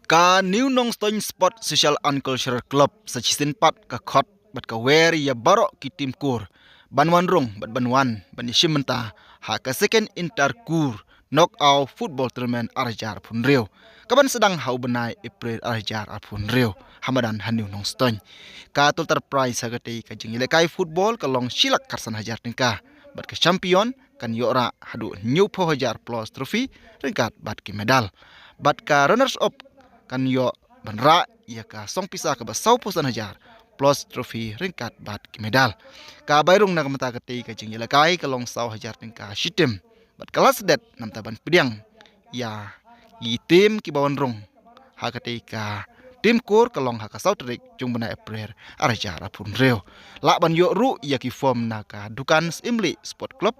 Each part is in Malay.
Ka New Nong Stone Sport Social and Cultural Club sa Chisin Pat ka khot bat ka wer ya barok ki tim kur banwan rong bat banwan ban shimenta ha ka second interkur knockout football tournament arjar pun reu kaban sedang hau benai April arjar pun reu Hamadan New Nong Stone ka total prize ha ka jingile kai football ka long silak karsan hajar tingka bat ka champion kan yora hadu new po hajar plus trophy ringkat bat ki medal bat ka runners up kan yo banra ya ka song pisa ka basau posan hajar plus trophy ringkat bat ki medal ka bairung na kamata ka tei ka jingila kai ka long sau hajar tingka shitem bat kelas det nam taban pidiang ya i tim ki bawan rong ha ka tei ka tim kur ka long ha ka sau trik jung bana April arjar apun reo la ban yo ru ya ki form na ka dukan imli sport club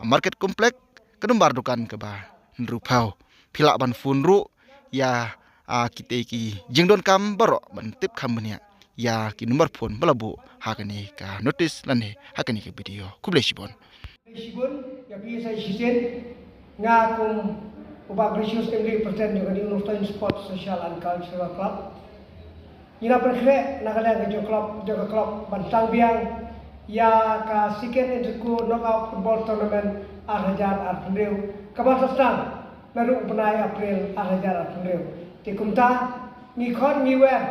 market komplek kedumbar dukan ke ba nrupau pila ban fun ru ya kita ki jingdon kam baro ban tip kam ya ki nomor phone balabu hakani ka notice lane hakani ke video kuble sibon ya bi sai shisen nga kum uba gracious emri present juga di Northern Sport Social and Cultural Club ina perkre nagala ke club bantang biang ya ka second interku knockout football tournament arhajar arpendeu kabatastan naru benai April arhajar arpendeu tikumta ni khon ni wer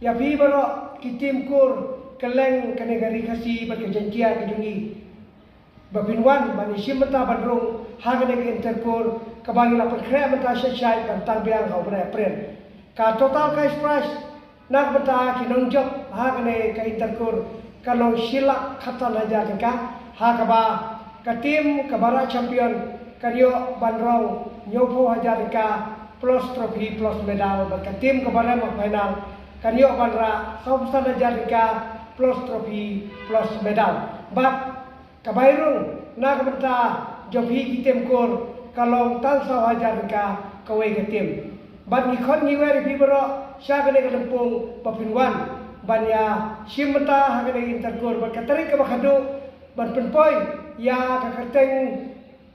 ya bi baro kitim kur keleng kanegari kasi berkejantia ke jungi babinwan bani simata bandrung hagane ke interkur kabangi la perkre mata syai bantang biang hau benai April ka total cash prize nak bata kinong job hagane ke interkur kalau silak khatan hajar ka hakaba ka tim kabara champion kanyo bandrong nyopo hajar ka plus trophy plus medal baka tim kabara mak final kanyo bandra sobstan hajar ka plus trophy plus medal bat kabairung nak bata jobi tim kor kalau tan saw hajar ka kawe ka tim bat ni khon ni wer bi bro syagane ka lempung papinwan banya simta hagane interkur berkatari ke bakadu berpenpoi ya kakateng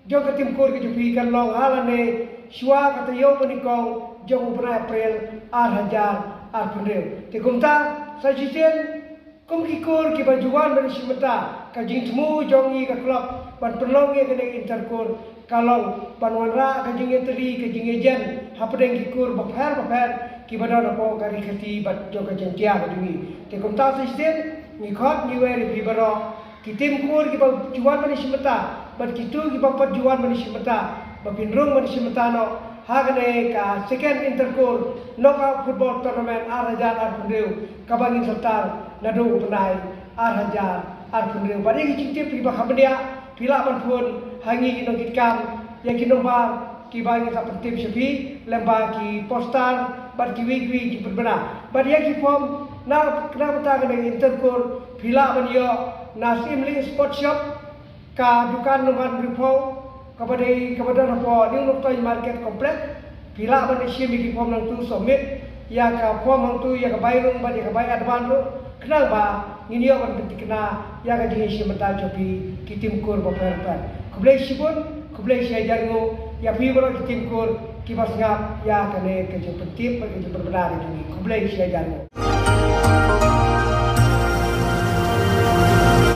jong katim kur ke jupi kan long halane shwa katayo menikong jong ubra April arhajar arpendeu tikumta sajiten kum kikur ki bajuan bani simta ka jingtmu jongi ka klub ban penlonge kene interkur kalong panwanra ka jingeteri ka jingejen hapdeng kikur bapher ki badana po kari khati bat joka jentia badui te komta sistem ni khot ni wer bi baro ki tim kur ki juan bani simata bat kitu ki papat juan bani simata babinrung bani simata no hagane ka second interkur knockout football tournament arhajar arpendeu kabangin serta nadu penai arhajar arpendeu bari ki tip ki bakhamdia pila ban pun hangi kinong kitkam ya kinong ba ki bangi sa pentip sepi lemba ki postar bat ki wigwi ki berbena bat ya ki form na kena bata kena interkur pila ban yo nasimli sport shop ka dukan numan ripo kepada rapo di Northern market komplek pila ban isi ki form nang tu somit ya ka form nang tu ya ka bairung ban ya ka bayar advan tu kenal ba ngini yo ban penting kena ya ka jingi simta jopi ki tim kur ba perpan kublai sibun kublai syajarngo ya pi bro ki tim kur ki basngap ya kane ke pentip ke berbeda ni kublai syajarngo